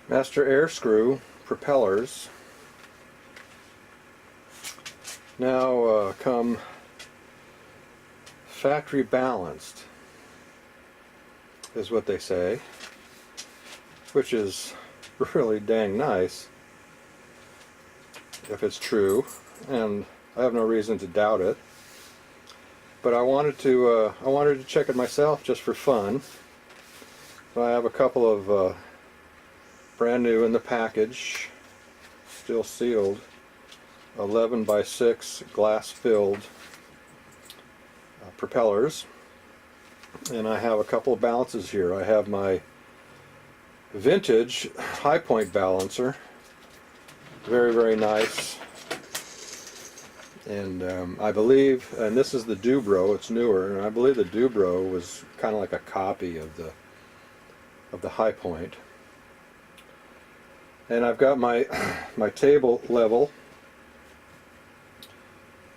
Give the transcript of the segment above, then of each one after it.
Master Airscrew propellers now come factory balanced, is what they say, which is really dang nice if it's true, and I have no reason to doubt it. But I wanted to check it myself just for fun. So I have a couple of brand new in the package, still sealed, 11 by 6 glass filled propellers, and I have a couple of balances here. I have my vintage high point balancer, very nice, and I believe, and this is the Dubro, it's newer, and I believe the Dubro was kind of like a copy of the high point. And I've got my my table level,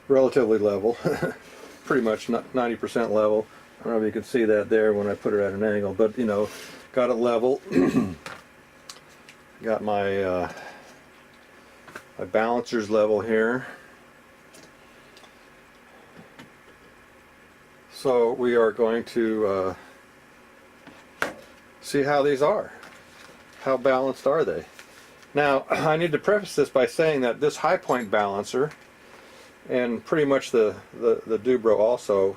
relatively level, pretty much 90% level. I don't know if you can see that there when I put it at an angle, but you know, got it level. Got my my balancers level here. So we are going to see how these are. How balanced are they? Now, I need to preface this by saying that this high point balancer, and pretty much the Dubro also,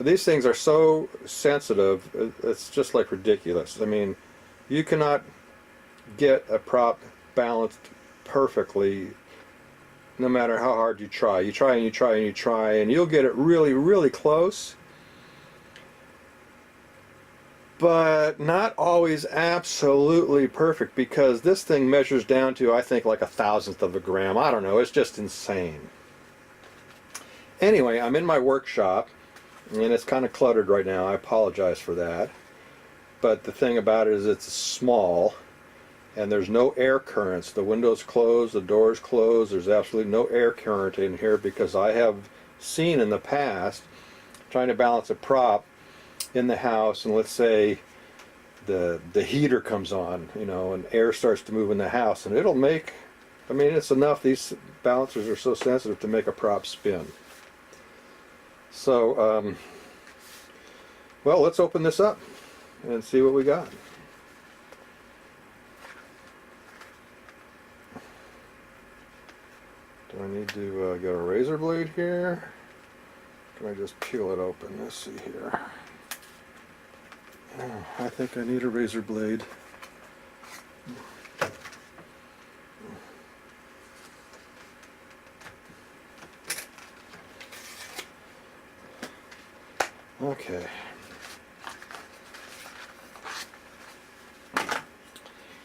these things are so sensitive, it's just like ridiculous. I mean, you cannot get a prop balanced perfectly no matter how hard you try. You try and you try and you try, and you'll get it really close, but not always absolutely perfect, because this thing measures down to, I think, like 1/1000th of a gram. I don't know, it's just insane. Anyway, I'm in my workshop, and it's kind of cluttered right now. I apologize for that. But the thing about it is it's small, and there's no air currents. The window's closed, the door's closed, there's absolutely no air current in here, because I have seen in the past, trying to balance a prop in the house, and let's say the heater comes on, you know, and air starts to move in the house, and it'll make, I mean, it's enough, these balancers are so sensitive to make a prop spin. So well, let's open this up and see what we got. Do I need to get a razor blade here? Can I just peel it open? Let's see here. Oh, I think I need a razor blade. Okay.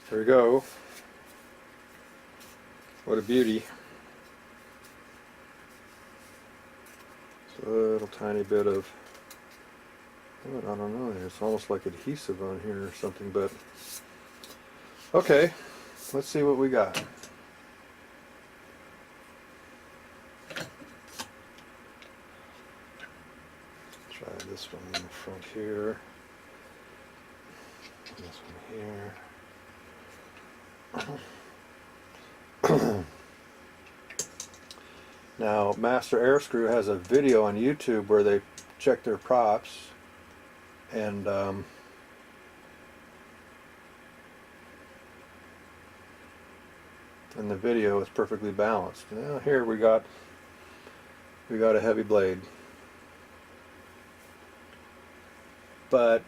Here we go. What a beauty. It's a little tiny bit of, I don't know, it's almost like adhesive on here or something, but okay, let's see what we got. Try this one in the front here, this one here. Now, Master Airscrew has a video on YouTube where they check their props, and in the video it's perfectly balanced. Now here we got a heavy blade, but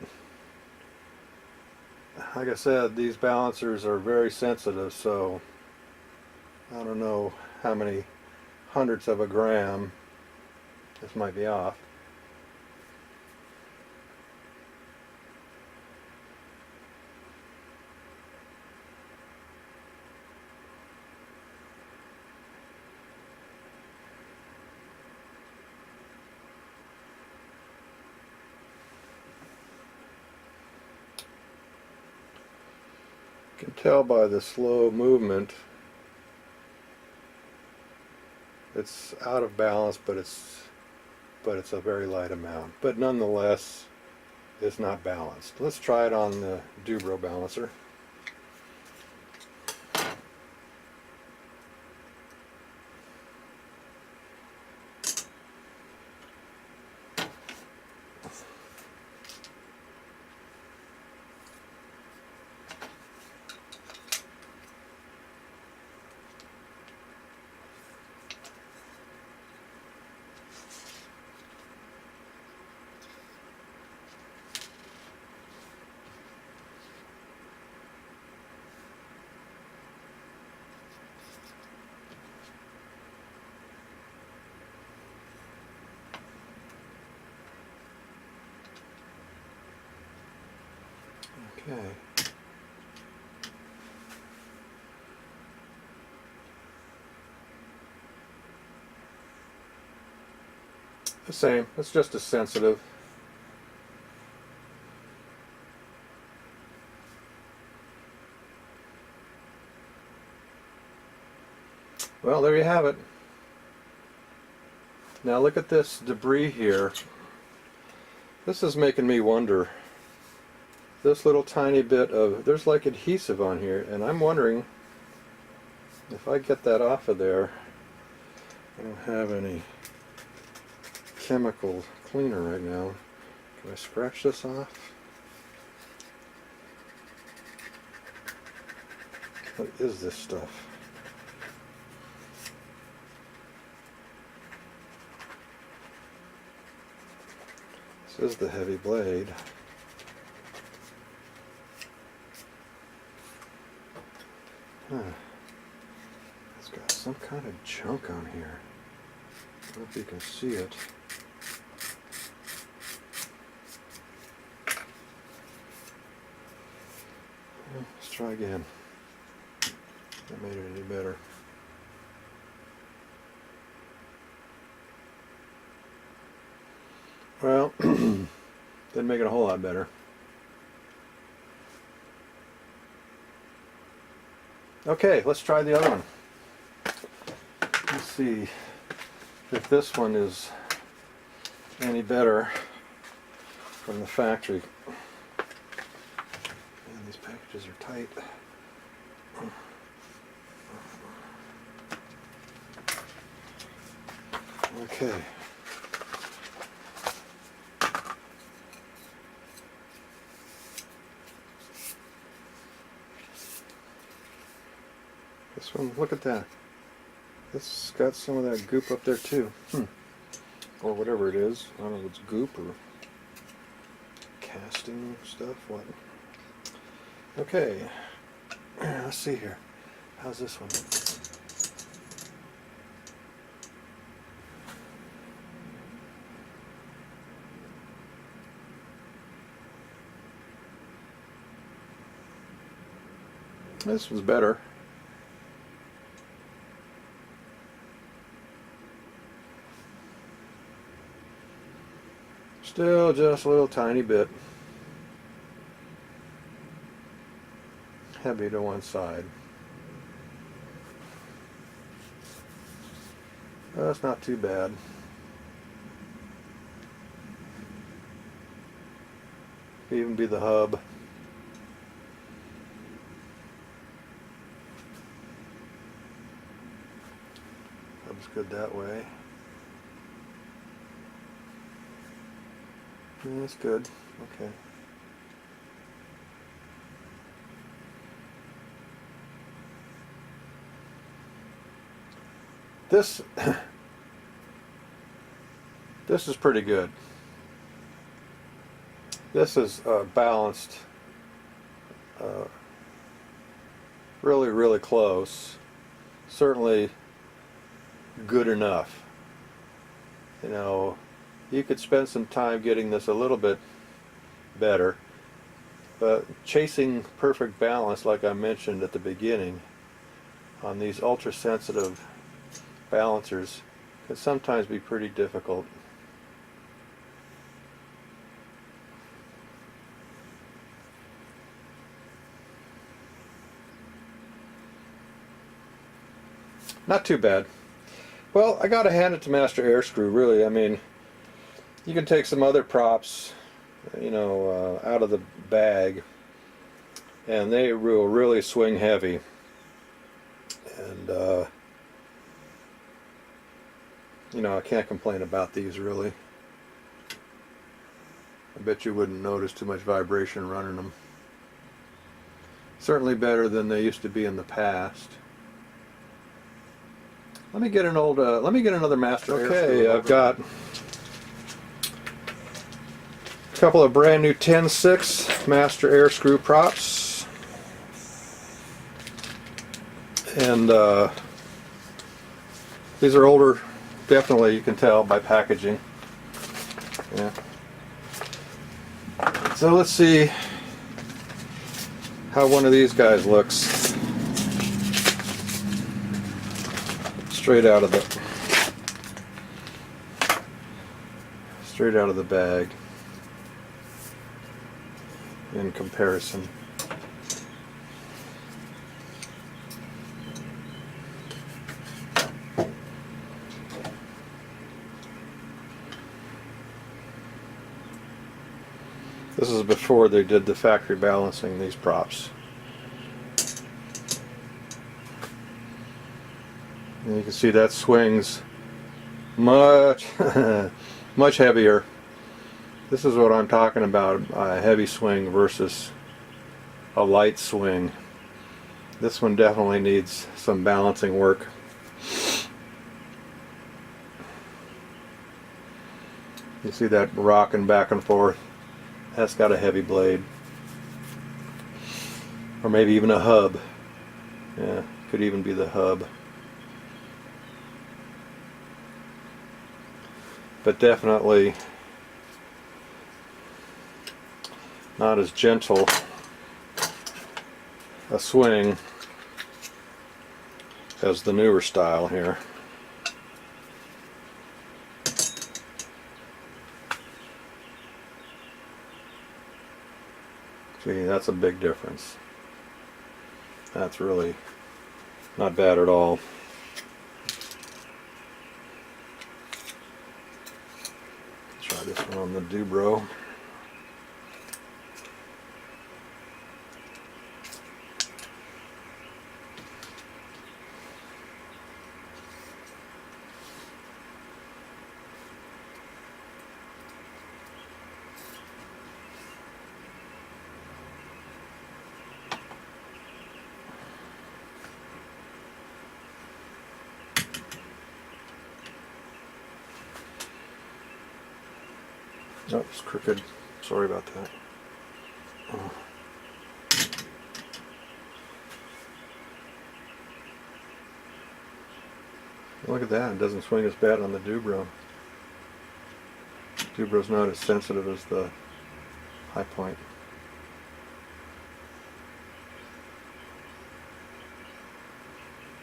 like I said, these balancers are very sensitive, so I don't know how many hundredths of a gram this might be off. You can tell by the slow movement it's out of balance, but it's a very light amount. But nonetheless, it's not balanced. Let's try it on the Dubro balancer. Okay. The same. It's just as sensitive. Well, there you have it. Now look at this debris here. This is making me wonder. This little tiny bit of, there's like adhesive on here, and I'm wondering if I get that off of there. I don't have any chemical cleaner right now. Can I scratch this off? What is this stuff? This is the heavy blade. Huh. It's got some kind of junk on here. I don't know if you can see it. Let's try again. That made it any better. Well, didn't make it a whole lot better. Okay, let's try the other one. Let's see if this one is any better from the factory. Man, these packages are tight. Okay. This one, look at that. It's got some of that goop up there too. Or whatever it is. I don't know if it's goop or casting stuff. What? Okay. Let's see here. How's this one? This was better. Still just a little tiny bit heavy to one side. That's not too bad. Could even be the hub. Hub's good that way. Yeah, that's good. Okay. This is pretty good. This is balanced really close. Certainly good enough. You know, you could spend some time getting this a little bit better, but chasing perfect balance, like I mentioned at the beginning, on these ultra sensitive balancers can sometimes be pretty difficult. Not too bad. Well, I gotta hand it to Master Airscrew, really. I mean, you can take some other props, you know, out of the bag, and they will really swing heavy. And you know, I can't complain about these really. I bet you wouldn't notice too much vibration running them. Certainly better than they used to be in the past. Let me get an old. Let me get another Master Airscrew. Okay, I've got a couple of brand new 10.6 Master Airscrew props, and these are older. Definitely, you can tell by packaging. Yeah. So let's see how one of these guys looks straight out of the bag in comparison. This is before they did the factory balancing these props. And you can see that swings much much heavier. This is what I'm talking about, a heavy swing versus a light swing. This one definitely needs some balancing work. You see that rocking back and forth? That's got a heavy blade. Or maybe even a hub. Yeah, could even be the hub. But definitely not as gentle a swing as the newer style here. See, that's a big difference. That's really not bad at all. Try this one on the Dubro. Oh, it's crooked. Sorry about that. Oh. Look at that. It doesn't swing as bad on the Dubro. Dubro's not as sensitive as the High Point.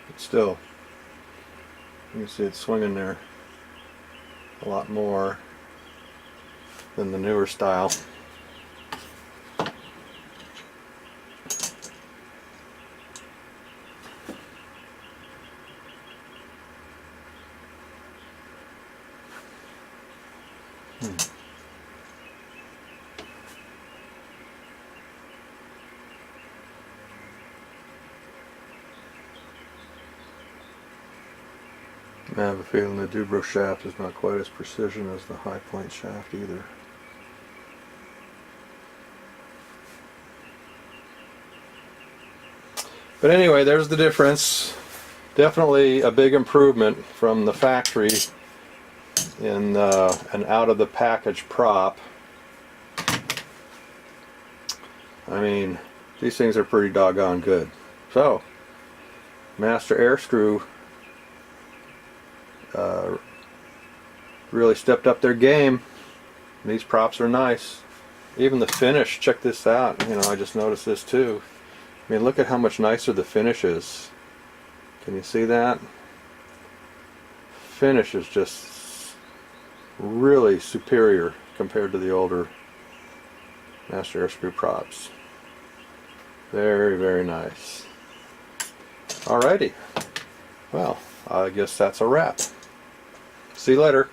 But still, you can see it swinging there a lot more than the newer style. I have a feeling the Dubro shaft is not quite as precision as the High Point shaft either. But anyway, there's the difference. Definitely a big improvement from the factory in an out of the package prop. I mean, these things are pretty doggone good. So, Master Airscrew really stepped up their game. These props are nice. Even the finish, check this out. You know, I just noticed this too. I mean, look at how much nicer the finish is. Can you see that? Finish is just really superior compared to the older Master Airscrew props. Very, very nice. Alrighty. Well, I guess that's a wrap. See you later.